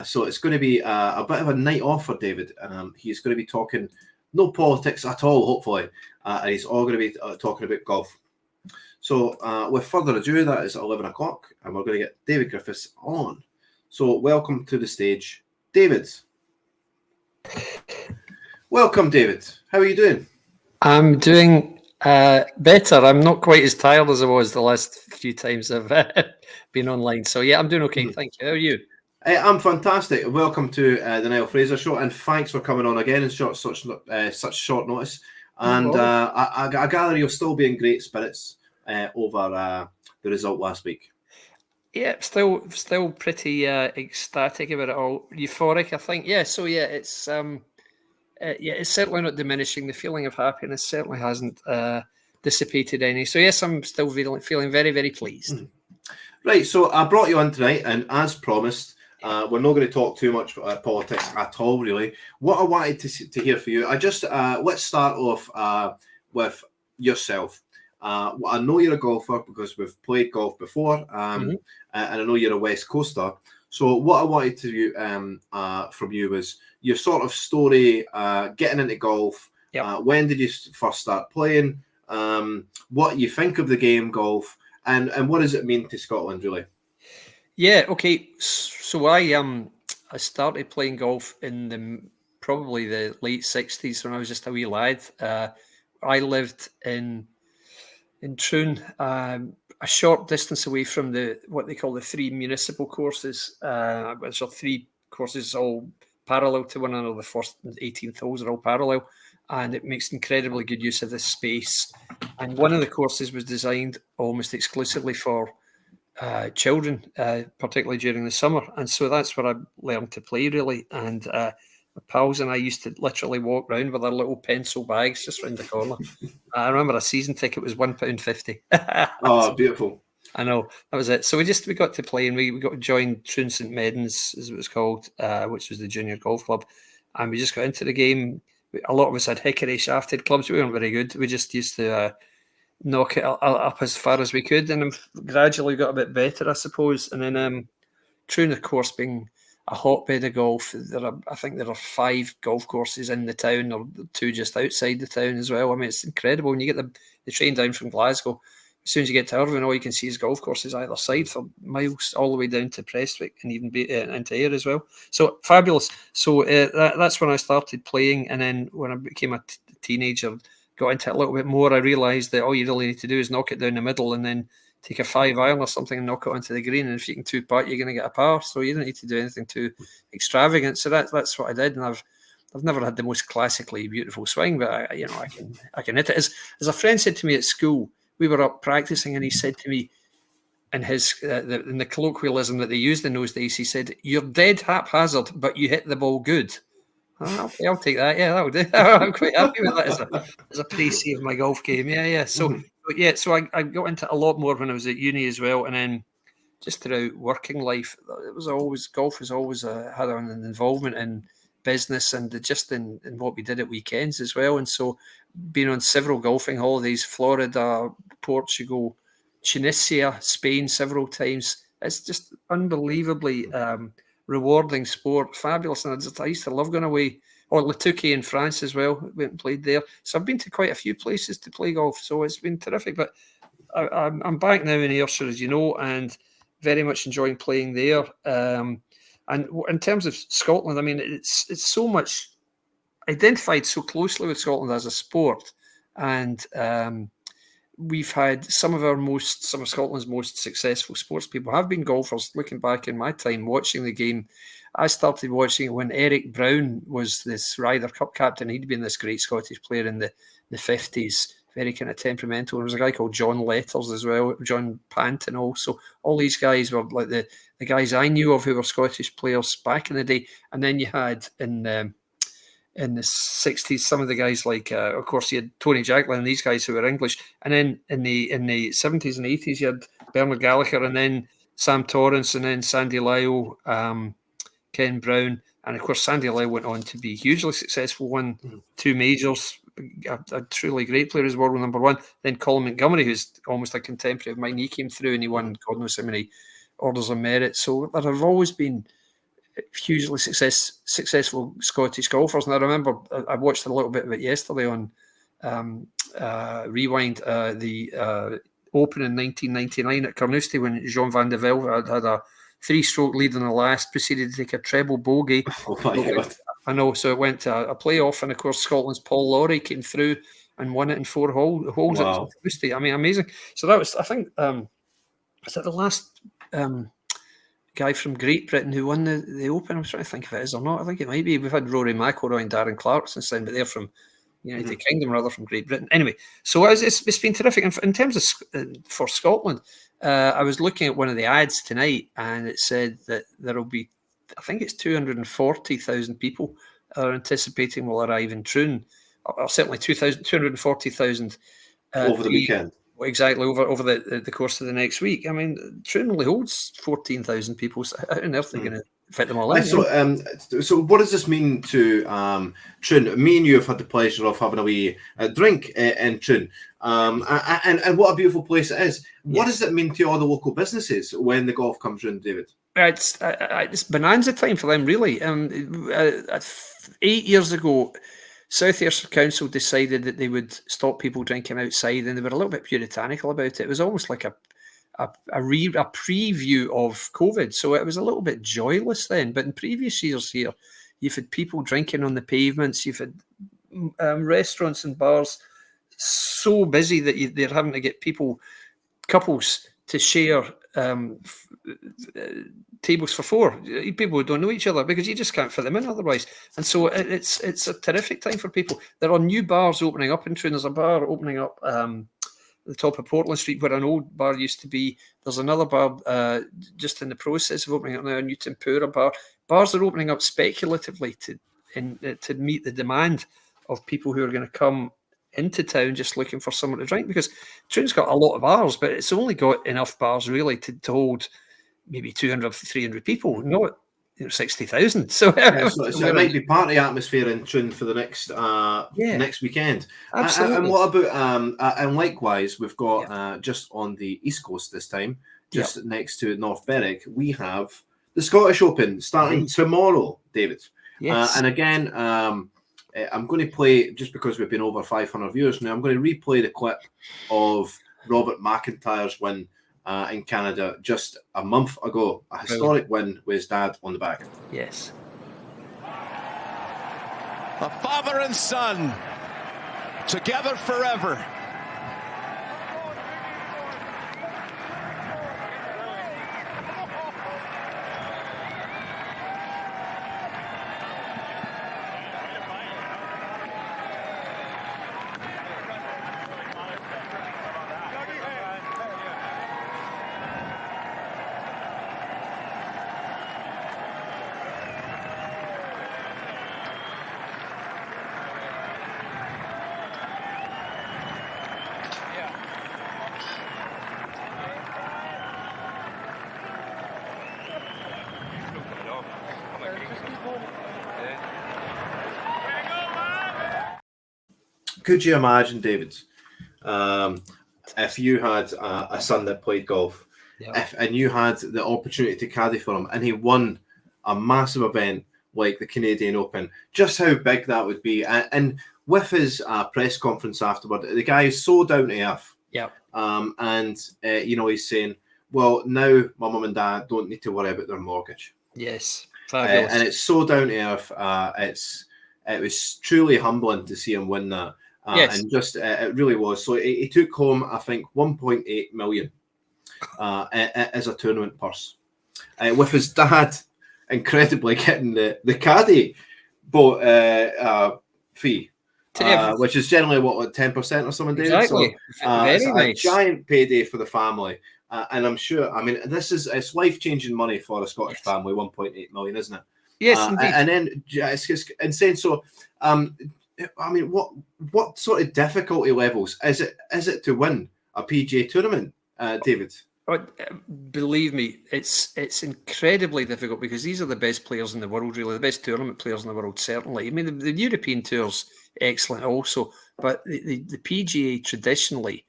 So it's going to be a bit of a night off for David. He's going to be talking no politics at all, hopefully, and he's all going to be talking about golf. So with further ado, that is 11 o'clock, and we're going to get David Griffiths on. So welcome to the stage, David. Welcome, David. How are you doing? I'm doing better. I'm not quite as tired as I was the last few times I've been online. So yeah, I'm doing okay. Thank you. How are you? I'm fantastic. Welcome to the Niall Fraser Show, and thanks for coming on again in such short notice. And I gather you'll still be in great spirits over the result last week. Yeah, still pretty ecstatic about it all. Euphoric, I think. Yeah. So yeah, it's certainly not diminishing. The feeling of happiness certainly hasn't dissipated any. So yes, I'm still feeling very, very pleased. Right. So I brought you on tonight, and as promised, we're not going to talk too much politics at all, really. What I wanted to hear for you, let's start off with yourself. I know you're a golfer because we've played golf before, and I know you're a West Coaster. So what I wanted to from you was your sort of story, getting into golf. Yep. When did you first start playing? What you think of the game golf, and what does it mean to Scotland, really? Yeah. Okay. So I started playing golf in probably the late 60s when I was just a wee lad. I lived in Troon, a short distance away from what they call the three municipal courses, which are three courses all parallel to one another. The first and 18th holes are all parallel, and it makes incredibly good use of this space. And one of the courses was designed almost exclusively for children, particularly during the summer. And so that's where I learned to play, really. And my pals and I used to literally walk around with our little pencil bags just round the corner. I remember a season ticket was £1.50. Oh, beautiful. I know, that was it. So we got to play, and we got to join Troon St Medans, as it was called, which was the junior golf club. And we just got into the game. A lot of us had hickory shafted clubs. We weren't very good. We just used to knock it up as far as we could, and gradually got a bit better, I suppose. And then Troon, of course, being a hotbed of golf, I think there are 5 golf courses in the town, or 2 just outside the town as well. I mean, it's incredible when you get the train down from Glasgow. As soon as you get to Irvine, all you can see is golf courses either side for miles, all the way down to Prestwick and even into Ayr as well. So fabulous. So that's when I started playing, and then when I became a teenager, got into it a little bit more, I realised that all you really need to do is knock it down the middle and then take a 5-iron or something and knock it onto the green. And if you can 2-putt, you're going to get a par. So you don't need to do anything too extravagant. So that's what I did, and I've never had the most classically beautiful swing, but I can hit it. As a friend said to me at school, we were up practicing, and he said to me, in the colloquialism that they used in those days, he said, "You're dead haphazard, but you hit the ball good." Okay, I'll take that. Yeah, that'll do. I'm quite happy with that as a précis of my golf game. Yeah. So I got into it a lot more when I was at uni as well, and then just throughout working life, golf was always had an involvement in business and just in what we did at weekends as well. And so, being on several golfing holidays, Florida, Portugal, Tunisia, Spain, several times, it's just unbelievably rewarding sport, fabulous. And I used to love going away. Or Le Touquet in France as well, went and played there. So I've been to quite a few places to play golf, so it's been terrific. But I'm back now in Ayrshire, as you know, and very much enjoying playing there. And in terms of Scotland, I mean, it's so much identified so closely with Scotland as a sport, and we've had some of Scotland's most successful sports people have been golfers. Looking back in my time watching the game, I started watching it when Eric Brown was this Ryder Cup captain. He'd been this great Scottish player in the 50s, very kind of temperamental. There was a guy called John Letters as well, John Panton also. All these guys were like the guys I knew of who were Scottish players back in the day. And then you had in the 60s, some of the guys like, of course, you had Tony Jacklin and these guys who were English. And then in the 70s and 80s, you had Bernard Gallagher, and then Sam Torrance, and then Sandy Lyle, Ken Brown. And of course, Sandy Lyle went on to be hugely successful, won 2 majors, a truly great player as world number 1. Then Colin Montgomery, who's almost a contemporary of mine, he came through and he won God knows how many orders of merit. So there have always been hugely successful Scottish golfers. And I remember I watched a little bit of it yesterday on Rewind, the Open in 1999 at Carnoustie, when Jean Van de Velde had a 3-stroke lead in the last, proceeded to take a treble bogey. Oh my God. I know, so it went to a playoff, and of course Scotland's Paul Lawrie came through and won it in 4 holes at Carnoustie. I mean, amazing. So that was, I think, was that the last guy from Great Britain who won the Open? I'm trying to think if it is or not. I think it might be. We've had Rory McIlroy and Darren Clarkson signed, but they're from United Kingdom rather from Great Britain. Anyway, so it's been terrific. And in terms of for Scotland, I was looking at one of the ads tonight, and it said that there will be, I think it's 240,000 people are anticipating will arrive in Troon, or certainly 240,000 over the weekend. Exactly, over the course of the next week. I mean, Troon only holds 14,000 people. So how on earth are they going to fit them all in? So what does this mean to Troon? Me and you have had the pleasure of having a wee drink in Troon. And what a beautiful place it is. What does it mean to all the local businesses when the golf comes round, David? It's bonanza time for them, really. 8 years ago, South Ayrshire Council decided that they would stop people drinking outside, and they were a little bit puritanical about it. It was almost like a preview of COVID, so it was a little bit joyless then. But in previous years here, you've had people drinking on the pavements, you've had restaurants and bars so busy that they're having to get couples to share tables for 4 people who don't know each other, because you just can't fit them in otherwise. And so it's a terrific time for people. There are new bars opening up in Troon. There's a bar opening up at the top of Portland Street where an old bar used to be. There's another bar just in the process of opening up now, a new Tempura bar. Bars are opening up speculatively to meet the demand of people who are going to come into town just looking for someone to drink, because Troon's got a lot of bars, but it's only got enough bars really to hold maybe 200, 300 people, not 60,000. So it might be party atmosphere in Troon for the next weekend. Absolutely. And what about and likewise, we've got just on the East Coast this time, just next to North Berwick, we have the Scottish Open starting tomorrow, David. Yes. And again, I'm going to play, just because we've been over 500 viewers now, I'm going to replay the clip of Robert McIntyre's win in Canada just a month ago. A historic win with his dad on the back. Yes. A father and son together forever. Could you imagine, David, if you had a son that played golf, and you had the opportunity to caddy for him, and he won a massive event like the Canadian Open, just how big that would be? And with his press conference afterward, the guy is so down to earth. Yeah. And he's saying, well, now my mum and dad don't need to worry about their mortgage. Yes. Fabulous. And it's so down to earth. It was truly humbling to see him win that. Yes. And just it really was. So he took home, I think, 1.8 million as a tournament purse, with his dad incredibly getting the caddy boat fee, which is generally what 10% or something. Exactly. So it's nice. A giant payday for the family, and I'm sure. I mean, it's life-changing money for a Scottish family. 1.8 million, isn't it? Yes, and then it's insane. So, I mean, what sort of difficulty levels is it to win a PGA tournament, David? Believe me, it's incredibly difficult, because these are the best players in the world, really, the best tournament players in the world, certainly. I mean, the European Tour's excellent also, but the PGA traditionally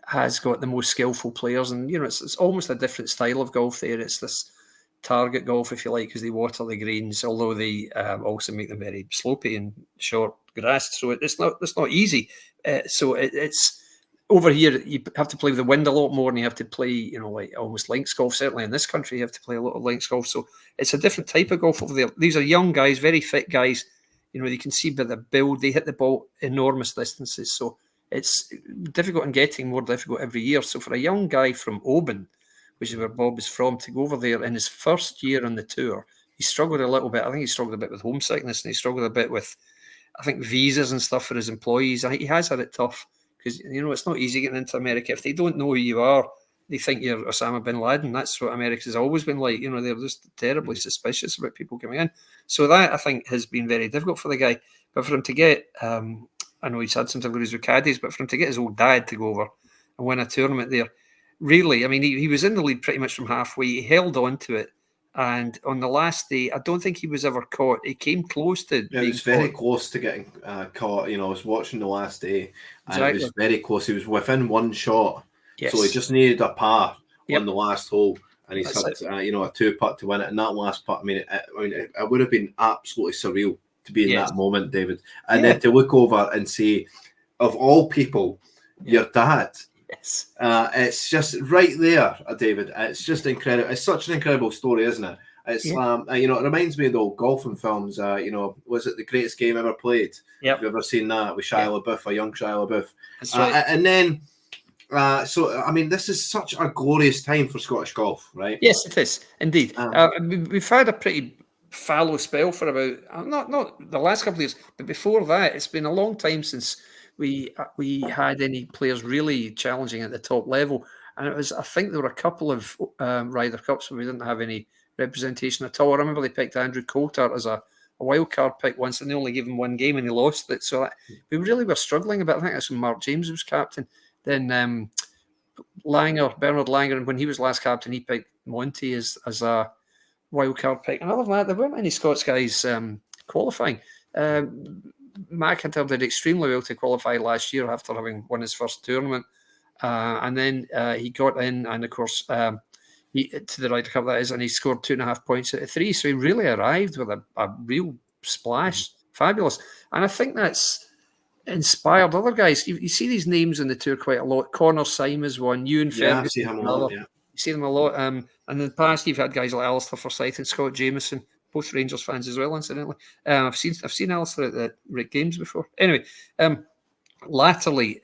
has got the most skillful players, and it's almost a different style of golf there. It's this target golf, if you like, because they water the greens, although they also make them very slopey and short grass. So it's not easy. It's over here. You have to play with the wind a lot more, and you have to play, like almost links golf. Certainly in this country, you have to play a lot of links golf. So it's a different type of golf over there. These are young guys, very fit guys. You can see by the build, they hit the ball enormous distances. So it's difficult and getting more difficult every year. So for a young guy from Oban, which is where Bob is from, to go over there in his first year on the tour, he struggled a little bit. I think he struggled a bit with homesickness, and he struggled a bit with, I think, visas and stuff for his employees. I think he has had it tough because, it's not easy getting into America. If they don't know who you are, they think you're Osama bin Laden. That's what America's always been like. They're just terribly suspicious about people coming in. So that, I think, has been very difficult for the guy. But for him to get, I know he's had some difficulties with caddies, but for him to get his old dad to go over and win a tournament there, really, I mean, he was in the lead pretty much from halfway. He held on to it. And on the last day, I don't think he was ever caught. He came close to being was very close to getting caught. I was watching the last day, and it was very close. He was within one shot. Yes. So he just needed a par on the last hole. And he's had, a 2-putt to win it. And that last putt, it would have been absolutely surreal to be in that moment, David. And then to look over and say, of all people, your dad. Yes. It's just right there, David. It's just incredible. It's such an incredible story, isn't it? It's it reminds me of the old golfing films. Was it The Greatest Game Ever Played? Yeah. Have you ever seen that with Shia LaBeouf, a young Shia LaBeouf? That's right. And then, this is such a glorious time for Scottish golf, right? Yes, it is indeed. We've had a pretty fallow spell for about not the last couple of years, but before that, it's been a long time since we had any players really challenging at the top level. And it was, I think there were a couple of Ryder Cups where we didn't have any representation at all. I remember they picked Andrew Coulthard as a wild card pick once, and they only gave him one game and he lost it. So we really were struggling a bit. I think that's when Mark James was captain. Then Bernard Langer, and when he was last captain, he picked Monty as a wild card pick. And other than that, there weren't any Scots guys qualifying. McIntyre did extremely well to qualify last year after having won his first tournament. And then he got in, and of course, to the Ryder Cup, that is, and he scored 2.5 points out of 3. So he really arrived with a real splash. Fabulous. And I think that's inspired other guys. You see these names in the tour quite a lot. Connor Symon's one, Ewan Ferguson. I see him a lot, You see them a lot. And in the past, you've had guys like Alistair Forsyth and Scott Jamieson, both Rangers fans as well, incidentally. I've seen Alistair at the Rick Games before. Anyway, latterly,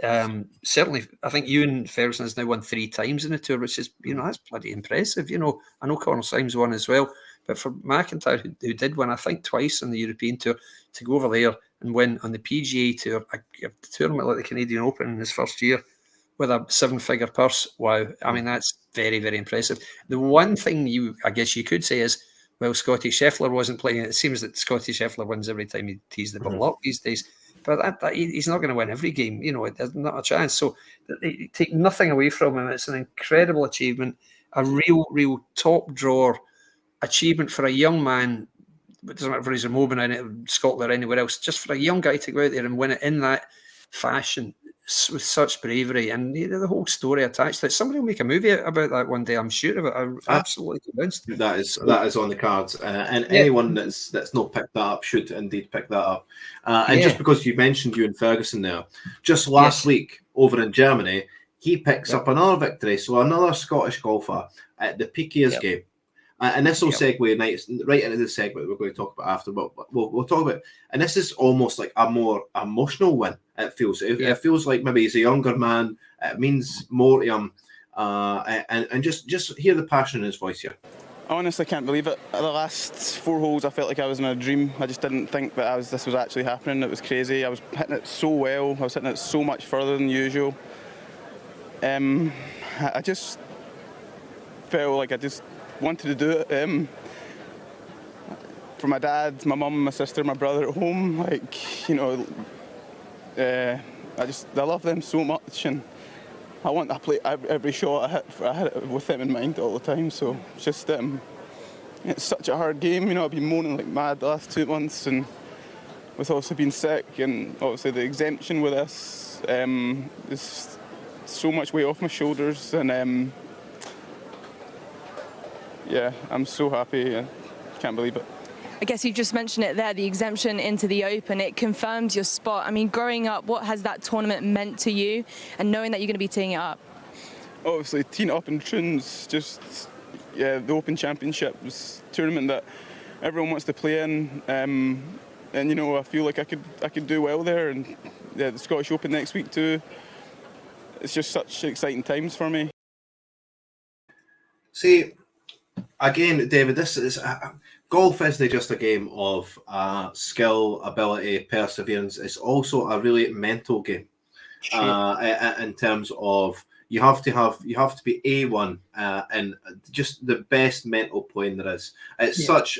certainly, I think Ewan Ferguson has now won 3 times in the tour, which is, that's bloody impressive. I know Connor Symon's won as well, but for McIntyre, who did win, I think, twice on the European Tour, to go over there and win on the PGA Tour, a tournament like the Canadian Open in his first year with a 7-figure purse, wow. I mean, that's very, very impressive. The one thing I guess you could say is, well, Scotty Scheffler wasn't playing. It seems that Scotty Scheffler wins every time he tees the ball up these days. But he's not going to win every game. There's not a chance. So they take nothing away from him. It's an incredible achievement, a real top drawer achievement for a young man. It doesn't matter if he's a Moban in Scotland or anywhere else. Just for a young guy to go out there and win it in that fashion with such bravery, and the whole story attached to it. Somebody will make a movie about that one day, I'm sure of it. I'm absolutely convinced. That is on the cards, and anyone that's not picked that up should indeed pick that up. And just because you mentioned Ewan Ferguson there, just last week over in Germany, he picks up another victory. So another Scottish golfer at the PK's game. And this will segue right into the segment we're going to talk about after, but we'll talk about it. And this is almost like a more emotional win, it feels. It feels like maybe he's a younger man. It means more to him. And just hear the passion in his voice here. I honestly can't believe it. At the last 4 holes, I felt like I was in a dream. I just didn't think that this was actually happening. It was crazy. I was hitting it so well. I was hitting it so much further than usual. I just felt like I just wanted to do it for my dad, my mum, my sister, my brother at home. I love them so much, and I want to play every shot I hit it with them in mind all the time. So it's just it's such a hard game. I've been moaning like mad the last 2 months, and with also being sick, and obviously the exemption with this, there's so much weight off my shoulders, and yeah, I'm so happy. I can't believe it. I guess you just mentioned it there, the exemption into the Open. It confirmed your spot. I mean, growing up, what has that tournament meant to you, and knowing that you're going to be teeing it up? Obviously, teeing it up in Troon's just, yeah, the Open Championship was a tournament that everyone wants to play in, and you know, I feel like I could do well there, and yeah, the Scottish Open next week too. It's just such exciting times for me. See, again, David, this is golf isn't just a game of skill, ability, perseverance. It's also a really mental game. Sure. In terms of you have to be A1 and just the best mental playing there is. It's such.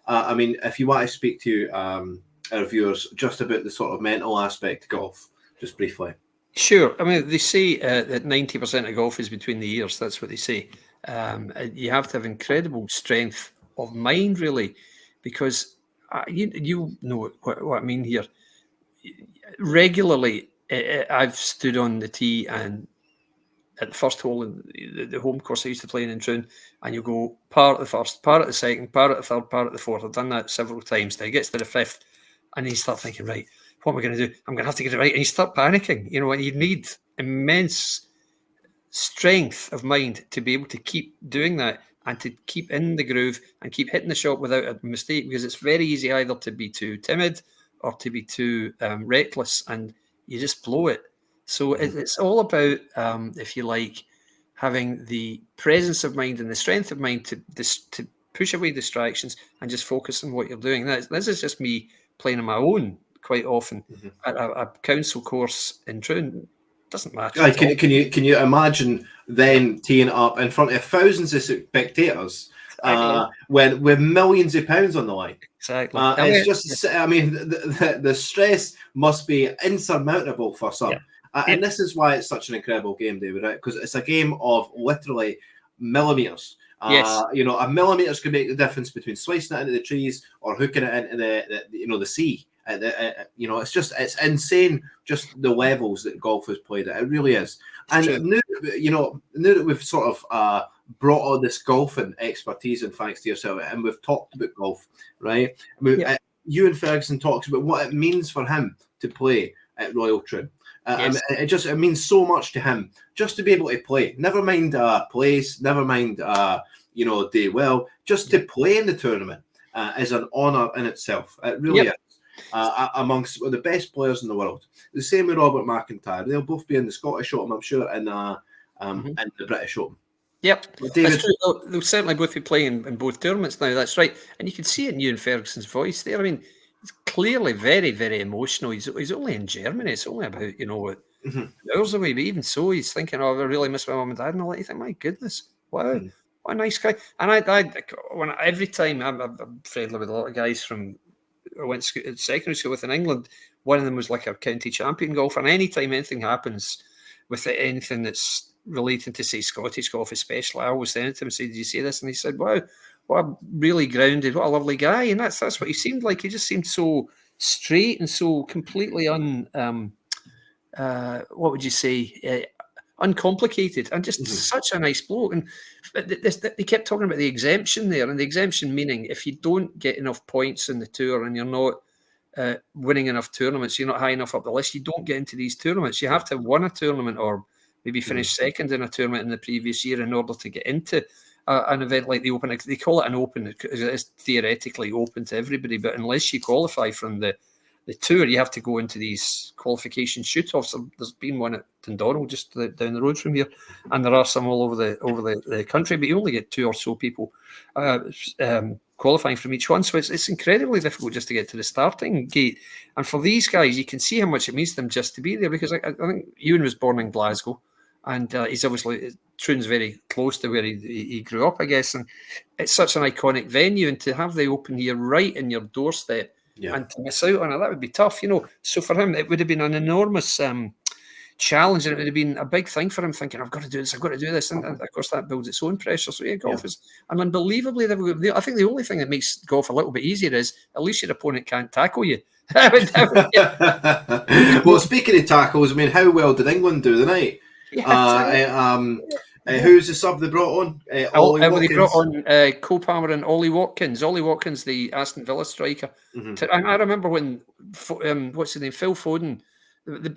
I mean, if you want to speak to our viewers just about the sort of mental aspect of golf, just briefly. Sure. I mean, they say that 90% of golf is between the ears. That's what they say. You have to have incredible strength of mind, really, because you know what I mean here. Regularly, I've stood on the tee and at the first hole in the home course I used to play in Troon, and you go par at the first, par at the second, par at the third, par at the fourth. I've done that several times. Now it gets to the fifth, and you start thinking, right, what am I going to do? I'm going to have to get it right, and you start panicking. You know, and you need immense strength of mind to be able to keep doing that and to keep in the groove and keep hitting the shot without a mistake, because it's very easy either to be too timid or to be too reckless, and you just blow it. So it's all about, if you like, having the presence of mind and the strength of mind to push away distractions and just focus on what you're doing. This is just me playing on my own quite often at a council course in Troon. Doesn't matter. Can you imagine then teeing up in front of thousands of spectators with millions of pounds on the line? Exactly. It's just, I mean, the stress must be insurmountable for some. Yeah. And this is why it's such an incredible game, David, right? Because it's a game of literally millimeters. Yes. You know, a millimeters can make the difference between slicing it into the trees or hooking it into the sea. You know, it's insane just the levels that golf has played at. It really is. And now that we've sort of brought all this golfing expertise and thanks to yourself, and we've talked about golf, right? I mean, Ewan Ferguson talks about what it means for him to play at Royal Troon. Yes. It means so much to him just to be able to play. Never mind place, never mind do well. Just to play in the tournament is an honour in itself. It really is. Amongst the best players in the world. The same with Robert McIntyre. They'll both be in the Scottish Open, I'm sure, and the British Open. Yep, David, they'll certainly both be playing in both tournaments now. That's right, and you can see it in Ewan Ferguson's voice there. I mean, he's clearly very, very emotional. He's only in Germany. It's only about hours away. But even so, he's thinking, "Oh, I really miss my mum and dad." And all that. You think, "My goodness, wow, what a nice guy." And every time I'm friendly with a lot of guys from. I went to secondary school with in England. One of them was like a county champion golfer. And anytime anything happens with anything that's relating to, say, Scottish golf especially, I always send it to him and say, "Did you see this?" And he said, "Wow, what a really grounded, what a lovely guy." And that's what he seemed like. He just seemed so straight and so completely what would you say, uncomplicated, and just such a nice bloke. And they kept talking about the exemption there, and the exemption meaning if you don't get enough points in the tour and you're not winning enough tournaments, you're not high enough up the list, you don't get into these tournaments. You have to have won a tournament or maybe finish second in a tournament in the previous year in order to get into an event like the Open. They call it an Open because it is theoretically open to everybody, but unless you qualify from the tour, you have to go into these qualification shoot-offs. There's been one at Dundonald just down the road from here, and there are some all over the country, but you only get 2 or so people qualifying from each one. So it's incredibly difficult just to get to the starting gate. And for these guys, you can see how much it means to them just to be there, because I think Ewan was born in Glasgow, and he's obviously, Troon's very close to where he grew up, I guess, and it's such an iconic venue, and to have the Open here right in your doorstep, and to miss out on it, that would be tough, So for him, it would have been an enormous challenge, and it would have been a big thing for him, thinking, I've got to do this. And of course, that builds its own pressure. So, golf is an unbelievably difficult. I think the only thing that makes golf a little bit easier is at least your opponent can't tackle you. Well, speaking of tackles, I mean, how well did England do tonight? Who's the sub they brought on? Ollie Watkins. They brought on Cole Palmer and Ollie Watkins. Ollie Watkins, the Aston Villa striker. I remember when what's his name, Phil Foden.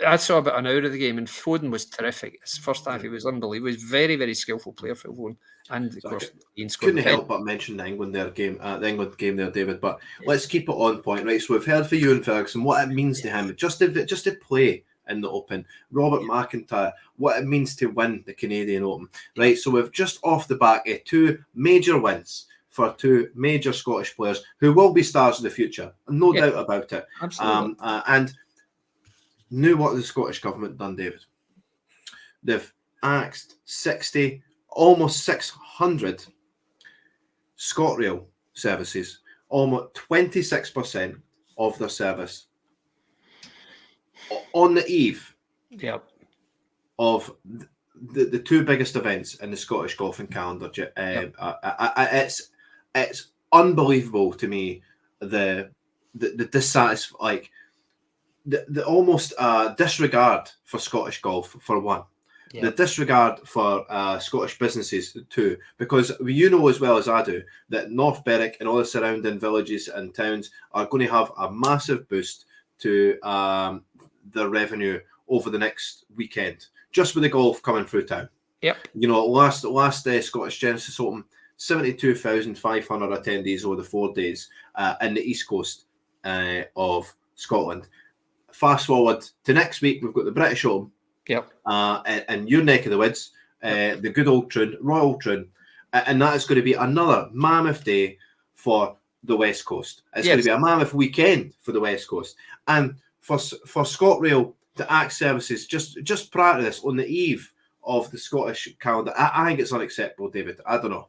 I saw about an hour of the game, and Foden was terrific. His first half, he was unbelievable. He was very, very skillful player, Phil Foden. And of course, couldn't help but mention the England game there, David. But let's keep it on point, right? So we've heard for Ewan Ferguson what it means to him, just to play in the Open. Robert McIntyre, what it means to win the Canadian Open, right? So we've just off the back of 2 major wins for 2 major Scottish players who will be stars in the future, no doubt about it. Absolutely. And knew what the Scottish government done, David. They've axed 60, almost 600 ScotRail services, almost 26% of their service, on the eve of the 2 biggest events in the Scottish golfing calendar. It's unbelievable to me the dissatisfied, the almost disregard for Scottish golf for one. The disregard for Scottish businesses too, because you know as well as I do that North Berwick and all the surrounding villages and towns are going to have a massive boost to their revenue over the next weekend, just with the golf coming through town. You know, last Scottish Genesis Open, 72,500 attendees over the 4 days in the east coast of Scotland. Fast forward to next week, we've got the British Open. And your neck of the woods, the good old Troon, Royal Troon, and that is going to be another mammoth day for the West Coast. It's going to be a mammoth weekend for the West Coast, and for ScotRail to act services just prior to this, on the eve of the Scottish calendar, I think it's unacceptable, David. I don't know.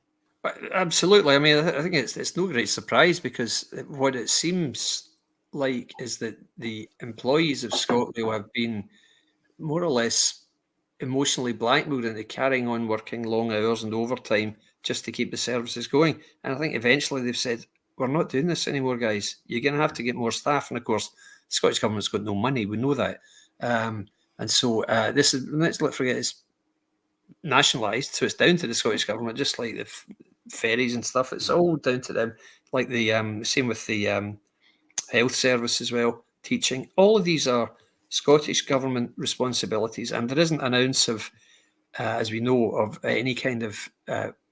Absolutely. I mean, I think it's no great surprise, because what it seems like is that the employees of ScotRail have been more or less emotionally blackmailed into carrying on working long hours and overtime just to keep the services going. And I think eventually they've said, we're not doing this anymore, guys. You're going to have to get more staff. And of course, the Scottish Government's got no money. We know that. And so this is, let's not forget, it's nationalised. So it's down to the Scottish Government, just like the ferries and stuff. It's all down to them. Like the same with the health service as well, teaching. All of these are Scottish Government responsibilities, and there isn't an ounce of, as we know, of any kind of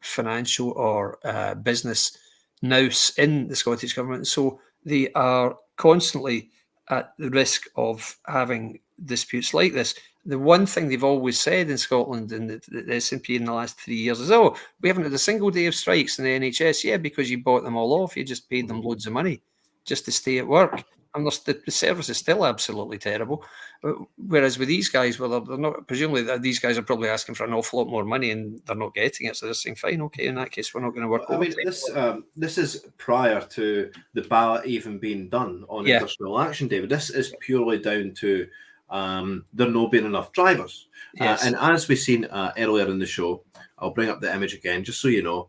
financial or business nous in the Scottish Government. So they are constantly at the risk of having disputes like this. The one thing they've always said in Scotland and the SNP in the last 3 years is, oh, we haven't had a single day of strikes in the NHS. Yeah, because you bought them all off. You just paid them loads of money just to stay at work. And the service is still absolutely terrible. Whereas with these guys, well, they're not, presumably these guys are probably asking for an awful lot more money and they're not getting it. So they're saying, fine, okay, in that case, we're not going to work overtime. I mean, this is prior to the ballot even being done on industrial action, David. This is purely down to there not being enough drivers. And as we've seen earlier in the show, I'll bring up the image again, just so you know,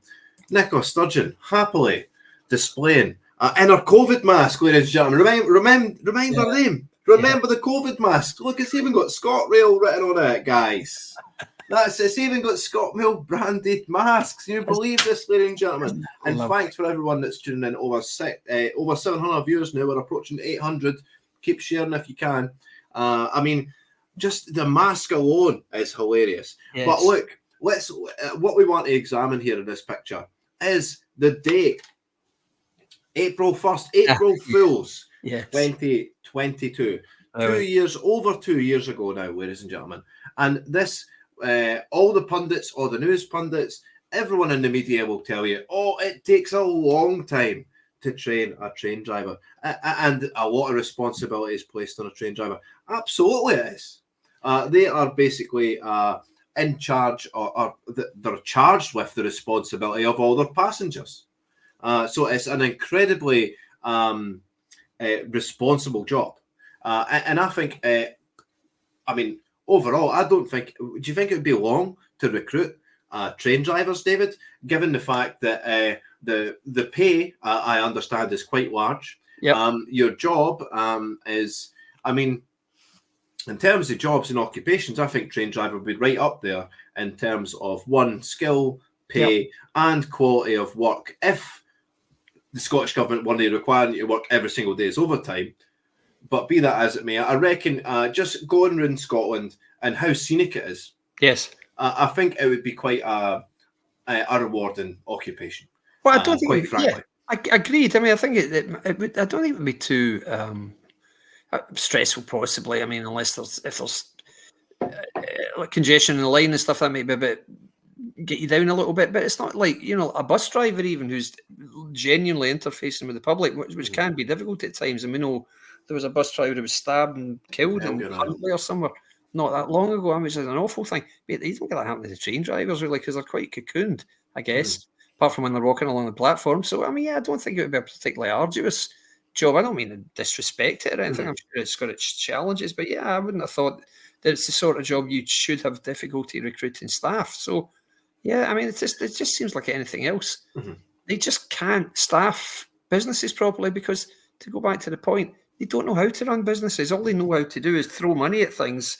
Nicola Sturgeon happily displaying in her COVID mask, ladies and gentlemen. Remind her name. Remember the COVID mask. Look, it's even got ScotRail written on it, guys. It's even got ScotRail branded masks. Can you believe this, ladies and gentlemen? And thanks for everyone that's tuning in. Over 700 viewers now. We're approaching 800. Keep sharing if you can. I mean, just the mask alone is hilarious. Yes. But look, what we want to examine here in this picture is the date. April 1st, April Fools, 2022. Over 2 years ago now, ladies and gentlemen. And this, all the pundits, all the news pundits, everyone in the media will tell you, oh, it takes a long time to train a train driver. And a lot of responsibility is placed on a train driver. Absolutely it is. They are basically in charge, or they're charged with the responsibility of all their passengers. So it's an incredibly responsible job. And I think, I mean, overall, I don't think, do you think it would be long to recruit train drivers, David, given the fact that the pay, I understand, is quite large? Your job is, I mean, in terms of jobs and occupations, I think train driver would be right up there in terms of skill, pay, and quality of work. If the Scottish Government weren't requiring you to work every single day as overtime, but be that as it may, I reckon just going around Scotland and how scenic it is, Yes. I think it would be quite a rewarding occupation. Well, I don't think, quite frankly. yeah, I agreed. I mean, I think it would. I don't think it would be too stressful, possibly. I mean, unless there's like congestion in the line and stuff, that might be a bit get you down a little bit. But it's not like, you know, a bus driver even who's genuinely interfacing with the public, which can be difficult at times. And we know there was a bus driver who was stabbed and killed in Huntley or somewhere not that long ago. I mean, it's an awful thing. But you don't get that happening to the train drivers, really, because they're quite cocooned, I guess, apart from when they're walking along the platform. So, I mean, yeah, I don't think it would be a particularly arduous job. I don't mean to disrespect it or anything. I'm sure it's got its challenges. But, yeah, I wouldn't have thought that it's the sort of job you should have difficulty recruiting staff. So, yeah, I mean, it just seems like anything else. They just can't staff businesses properly because, to go back to the point, they don't know how to run businesses. All they know how to do is throw money at things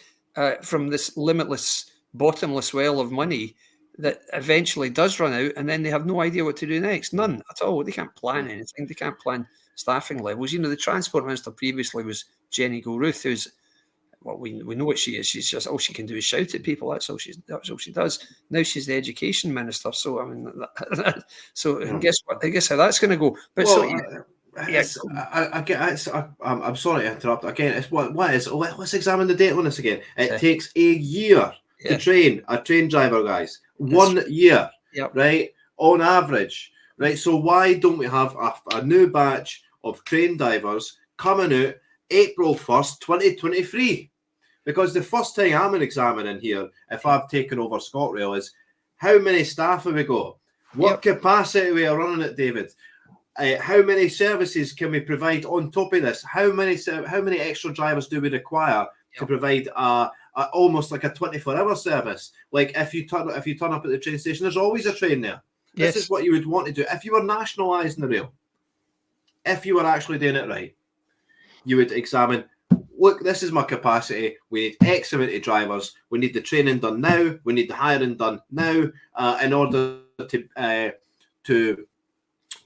from this limitless, bottomless well of money that eventually does run out, and then they have no idea what to do next. None at all. They can't plan anything. They can't plan staffing levels. You know, the Transport Minister previously was Jenny Gilruth, who's, well, we know what she is. She's just, all she can do is shout at people. That's all she does. Now she's the Education Minister. So, I mean, and guess what? I guess how that's going to go. But I'm sorry to interrupt again. It's let's examine the data on this again. It takes a year to train a train driver, guys. 1 year, right? On average, right? So why don't we have a new batch of train drivers coming out April 1st, 2023? Because the first thing I'm examining here, if I've taken over ScotRail, is how many staff have we got? What capacity we are running it, David? How many services can we provide on top of this? How many extra drivers do we require to provide almost like a 24-hour service? Like if you turn up at the train station, there's always a train there. This is what you would want to do if you were nationalising the rail. If you were actually doing it right, you would examine. Look, this is my capacity. We need X amount of drivers. We need the training done now. We need the hiring done now in order to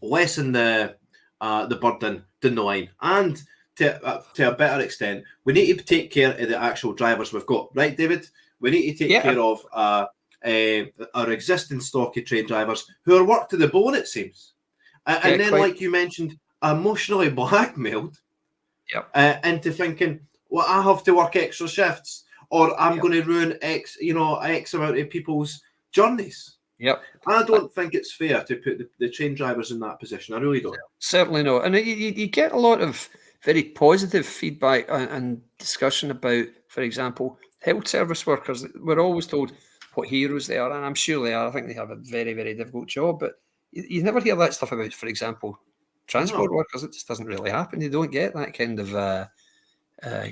lessen the burden down the line. And to a better extent, we need to take care of the actual drivers we've got. Right, David? We need to take care of our existing stock of train drivers who are worked to the bone, it seems. And then, like you mentioned, emotionally blackmailed into thinking, well, I have to work extra shifts or I'm going to ruin X amount of people's journeys. I don't think it's fair to put the train drivers in that position. I really don't. Certainly not. And you get a lot of very positive feedback and discussion about, for example, health service workers. We're always told what heroes they are, and I'm sure they are. I think they have a very, very difficult job, but you never hear that stuff about, for example, transport workers. It just doesn't really happen. You don't get that kind of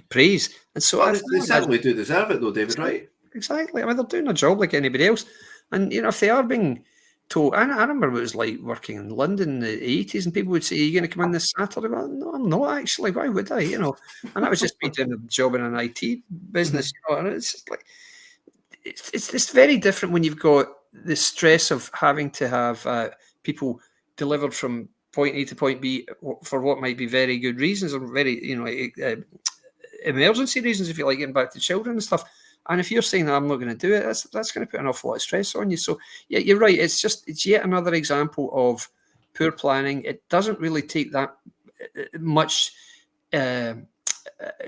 praise. And so they certainly do deserve it, though, David, right? Exactly. I mean, they're doing a job like anybody else. And, you know, if they are being told, I remember what it was like working in London in the 80s, and people would say, are you going to come in this Saturday? Well, no, I'm not actually. Why would I? You know, and that was just me doing a job in an IT business, you know, and it's just like, it's very different when you've got the stress of having to have people delivered from point A to point B for what might be very good reasons or very, you know, emergency reasons, if you like, getting back to children and stuff. And if you're saying that I'm not going to do it, that's going to put an awful lot of stress on you. So, yeah, you're right. It's yet another example of poor planning. It doesn't really take that much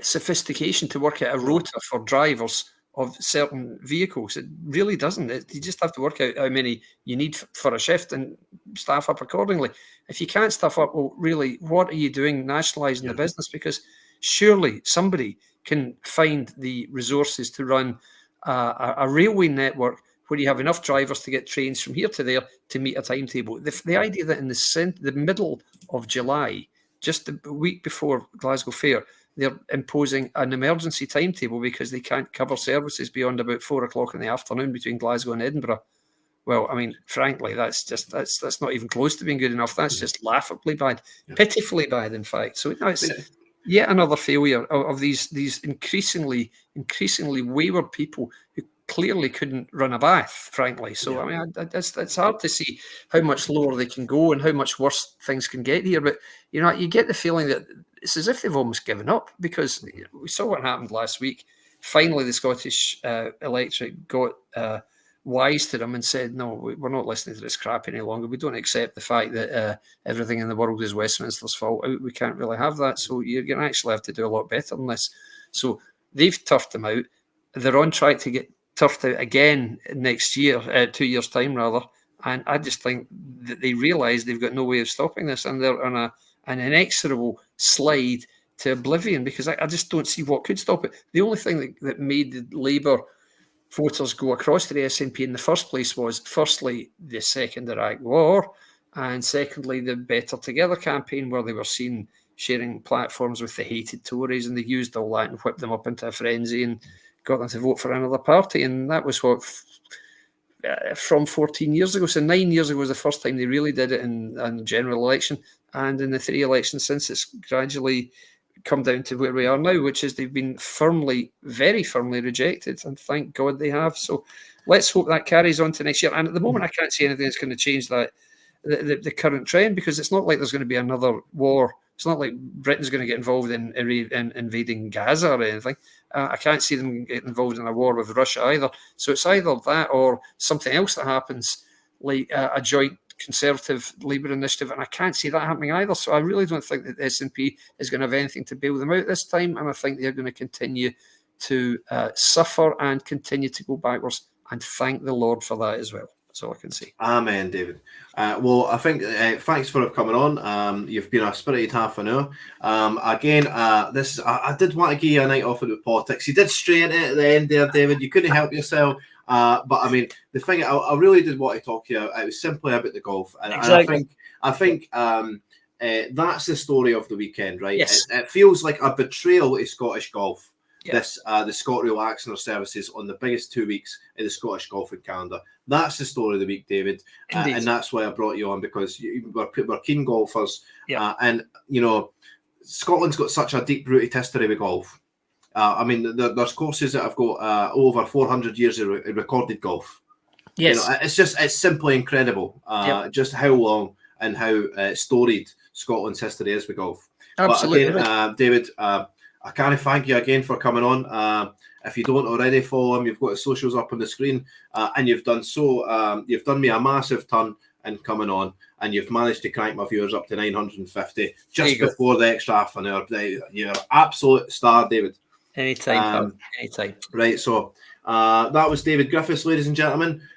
sophistication to work out a rota for drivers of certain vehicles. It really doesn't. You just have to work out how many you need for a shift and staff up accordingly. If you can't staff up, well, really, what are you doing nationalising the business? Because surely somebody can find the resources to run a railway network where you have enough drivers to get trains from here to there to meet a timetable. The idea that in the middle of July, just the week before Glasgow Fair, they're imposing an emergency timetable because they can't cover services beyond about 4 o'clock in the afternoon between Glasgow and Edinburgh. Well, I mean, frankly, that's not even close to being good enough. That's just laughably bad, pitifully bad, in fact. So no, yet another failure of these increasingly wayward people who clearly couldn't run a bath, frankly. So, I mean, it's hard to see how much lower they can go and how much worse things can get here. But, you get the feeling that it's as if they've almost given up, because we saw what happened last week. Finally, the Scottish electorate got wise to them and said, no, we're not listening to this crap any longer. We don't accept the fact that everything in the world is Westminster's fault. We can't really have that. So you're going to actually have to do a lot better than this. So they've turfed them out. They're on track to get turfed out again next year, 2 years' time rather. And I just think that they realise they've got no way of stopping this, and they're on an inexorable slide to oblivion, because I just don't see what could stop it. The only thing that made the Labour voters go across to the SNP in the first place was, firstly, the second Iraq War, and secondly, the Better Together campaign, where they were seen sharing platforms with the hated Tories, and they used all that and whipped them up into a frenzy and got them to vote for another party. And that was what, from 14 years ago. So 9 years ago was the first time they really did it in the general election. And in the 3 elections since, it's gradually come down to where we are now, which is they've been very firmly rejected, and thank God they have. So let's hope that carries on to next year. And at the moment, I can't see anything that's going to change that the current trend, because it's not like there's going to be another war. It's not like Britain's going to get involved in invading Gaza or anything. I can't see them getting involved in a war with Russia either. So it's either that or something else that happens, like a joint Conservative Labour initiative, and I can't see that happening either. So I really don't think that the SNP is going to have anything to bail them out this time, and I think they're going to continue to suffer and continue to go backwards, and thank the Lord for that as well. That's all I can say. Amen, David. Well, I think thanks for coming on. You've been a spirited half an hour. Again, I did want to give you a night off with politics. You did stray into it at the end there, David. You couldn't help yourself. But I mean, the thing I really did want to talk to you about, it was simply about the golf, and exactly. I think that's the story of the weekend, right? Yes. It feels like a betrayal to Scottish golf. Yeah. This the ScotRail axing their services on the biggest 2 weeks in the Scottish golfing calendar. That's the story of the week, David, and that's why I brought you on, because we're keen golfers, and Scotland's got such a deep-rooted history with golf. I mean, there's courses that have got over 400 years of recorded golf. Yes, it's simply incredible, just how long and how storied Scotland's history is with golf. Absolutely. But again, David, I can't thank you again for coming on. If you don't already follow him, you've got his socials up on the screen, and you've done so. You've done me a massive turn in coming on, and you've managed to crank my viewers up to 950 just before the extra half an hour. You're an absolute star, David. Anytime. Anytime. Right, so that was David Griffiths, ladies and gentlemen.